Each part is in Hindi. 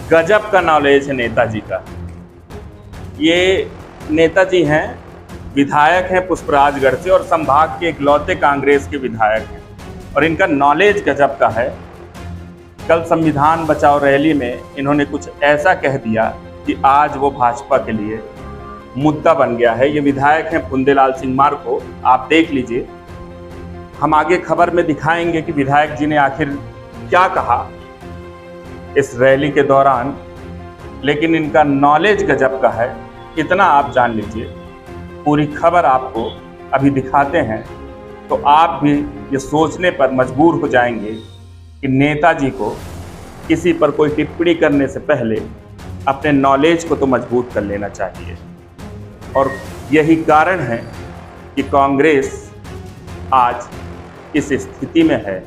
गजब का नॉलेज है नेताजी का। ये नेताजी हैं, विधायक हैं पुष्पराजगढ़ से और संभाग के इकलौते कांग्रेस के विधायक हैं और इनका नॉलेज गजब का है। कल संविधान बचाओ रैली में इन्होंने कुछ ऐसा कह दिया कि आज वो भाजपा के लिए मुद्दा बन गया है। ये विधायक हैं फुंदेलाल सिंह मार्को, आप देख लीजिए। हम आगे खबर में दिखाएंगे कि विधायक जी ने आखिर क्या कहा इस रैली के दौरान, लेकिन इनका नॉलेज गजब का है, इतना आप जान लीजिए। पूरी खबर आपको अभी दिखाते हैं तो आप भी ये सोचने पर मजबूर हो जाएंगे कि नेताजी को किसी पर कोई टिप्पणी करने से पहले अपने नॉलेज को तो मजबूत कर लेना चाहिए। और यही कारण है कि कांग्रेस आज इस स्थिति में है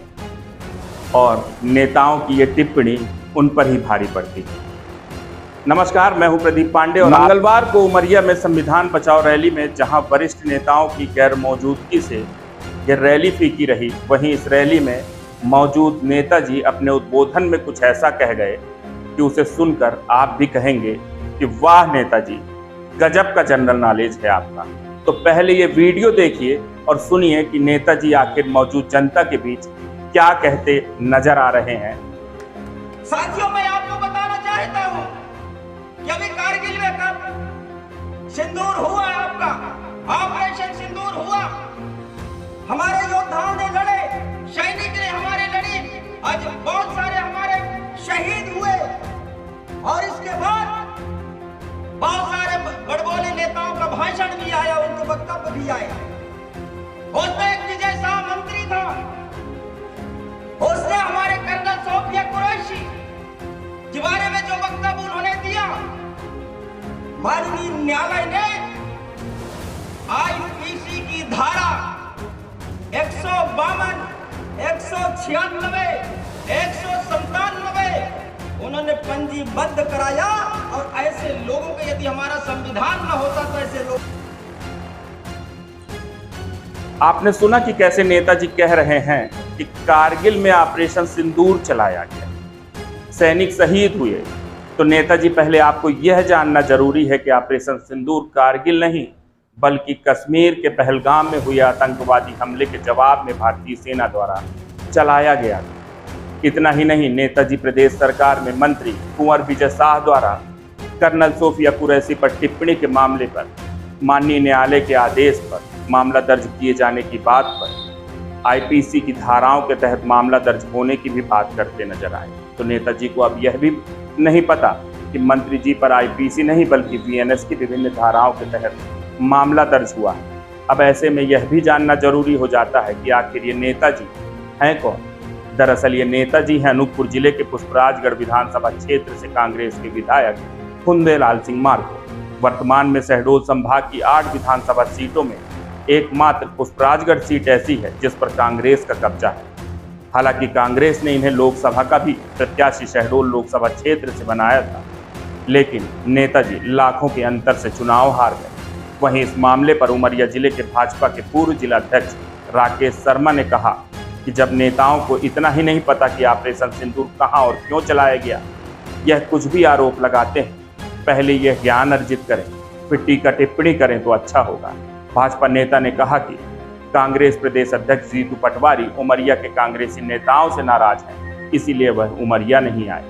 और नेताओं की ये टिप्पणी उन पर ही भारी पड़ती है। नमस्कार, मैं हूं प्रदीप पांडे और मंगलवार को उमरिया में संविधान बचाओ रैली में जहां वरिष्ठ नेताओं की गैर मौजूदगी से ये रैली फीकी रही, वहीं इस रैली में मौजूद नेताजी अपने उद्बोधन में कुछ ऐसा कह गए कि उसे सुनकर आप भी कहेंगे कि वाह नेताजी, गजब का जनरल नॉलेज है आपका। तो पहले ये वीडियो देखिए और सुनिए कि नेताजी आखिर मौजूद जनता के बीच क्या कहते नजर आ रहे हैं। साथियों, मैं आपको बताना चाहता हूं कि अभी कारगिल में कब सिंदूर हुआ, आपका ऑपरेशन सिंदूर हुआ, हमारे योद्धाओं ने लड़े, सैनिक ने हमारे लड़े, आज बहुत सारे हमारे शहीद हुए और इसके बाद बहुत सारे बड़बोले नेताओं का भाषण भी आया, उनके वक्तव्य भी आया। उसमें एक विजय शाह मंत्री था, उसने हमारे कर्नल सोफिया कुरैशी के बारे में जो वक्तव्य उन्होंने दिया, माननीय न्यायालय ने आईपीसी की धारा 152, 196, 197 उन्होंने पंजीबद्ध कराया और ऐसे लोगों के, यदि हमारा संविधान न होता तो ऐसे लोग। आपने सुना कि कैसे नेताजी कह रहे हैं कि कारगिल में ऑपरेशन सिंदूर चलाया गया, सैनिक शहीद हुए। तो नेताजी, पहले आपको यह जानना जरूरी है कि ऑपरेशन सिंदूर कारगिल नहीं बल्कि कश्मीर के पहलगाम में हुए आतंकवादी हमले के जवाब में भारतीय सेना द्वारा चलाया गया। इतना ही नहीं, नेताजी प्रदेश सरकार में मंत्री कुंवर विजय शाह द्वारा कर्नल सोफिया कुरैशी पर टिप्पणी के मामले पर माननीय न्यायालय के आदेश पर मामला दर्ज किए जाने की बात पर आईपीसी की धाराओं के तहत मामला दर्ज होने की भी बात करते नजर आए। तो नेताजी को अब यह भी नहीं पता कि मंत्री जी पर आईपीसी नहीं बल्कि वीएनएस की विभिन्न धाराओं के तहत मामला दर्ज हुआ है। अब ऐसे में यह भी जानना जरूरी हो जाता है कि आखिर ये नेताजी हैं कौन। दरअसल ये नेताजी हैं अनूपपुर जिले के पुष्पराजगढ़ विधानसभा क्षेत्र से कांग्रेस के विधायक फुंदेलाल सिंह मार्को। वर्तमान में शहडोल संभाग की 8 विधानसभा सीटों में एकमात्र पुष्पराजगढ़ सीट ऐसी है जिस पर कांग्रेस का कब्जा है। हालांकि कांग्रेस ने इन्हें लोकसभा का भी प्रत्याशी शहडोल लोकसभा क्षेत्र से बनाया था, लेकिन नेताजी लाखों के अंतर से चुनाव हार गए। वहीं इस मामले पर उमरिया जिले के भाजपा के पूर्व जिलाध्यक्ष राकेश शर्मा ने कहा कि जब नेताओं को इतना ही नहीं पता कि ऑपरेशन सिंदूर कहां और क्यों चलाया गया, यह कुछ भी आरोप लगाते हैं, पहले यह ज्ञान अर्जित करें, फिर टीका टिप्पणी करें तो अच्छा होगा। भाजपा नेता ने कहा कि कांग्रेस प्रदेश अध्यक्ष जीतू पटवारी उमरिया के कांग्रेसी नेताओं से नाराज हैं, इसीलिए वह उमरिया नहीं आए।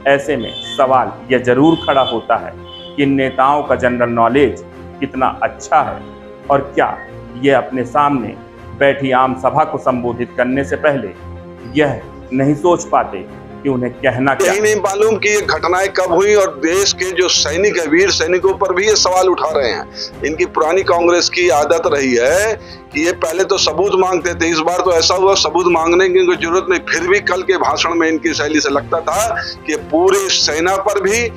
ऐसे में सवाल यह जरूर खड़ा होता है कि इन नेताओं का जनरल नॉलेज कितना अच्छा है और क्या ये अपने सामने बैठी आम सभा को संबोधित करने से पहले यह नहीं सोच पाते कि उन्हें कहना क्या। यही नहीं मालूम कि ये घटनाएं कब हुई और देश के जो सैनिक है, वीर सैनिकों पर भी ये सवाल उठा रहे हैं। इनकी पुरानी कांग्रेस की आदत रही है कि ये पहले तो सबूत मांगते थे, इस बार तो ऐसा हुआ सबूत मांगने की कोई जरूरत नहीं। फिर भी कल के भाषण में इनकी शैली से लगता था कि पूरी सेना पर भी,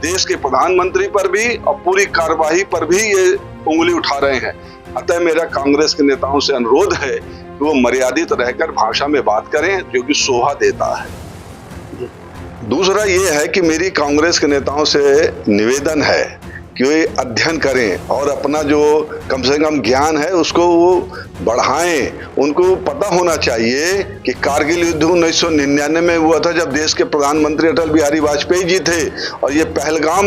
देश के प्रधानमंत्री पर भी और पूरी कार्यवाही पर भी ये उंगली उठा रहे हैं। अतः मेरा कांग्रेस के नेताओं से अनुरोध है कि वो मर्यादित रहकर भाषा में बात करें, जो कि शोभा देता है। दूसरा ये है कि मेरी कांग्रेस के नेताओं से निवेदन है कि वे अध्ययन करें और अपना जो कम से कम ज्ञान है उसको वो बढ़ाएं। उनको पता होना चाहिए कि कारगिल युद्ध 1999 में हुआ था, जब देश के प्रधानमंत्री अटल बिहारी वाजपेयी जी थे, और ये पहलगाम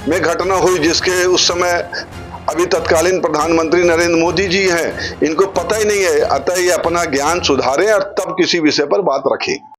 में घटना हुई जिसके उस समय अभी तत्कालीन प्रधानमंत्री नरेंद्र मोदी जी हैं। इनको पता ही नहीं है, अतः ये अपना ज्ञान सुधारें और तब किसी विषय पर बात रखें।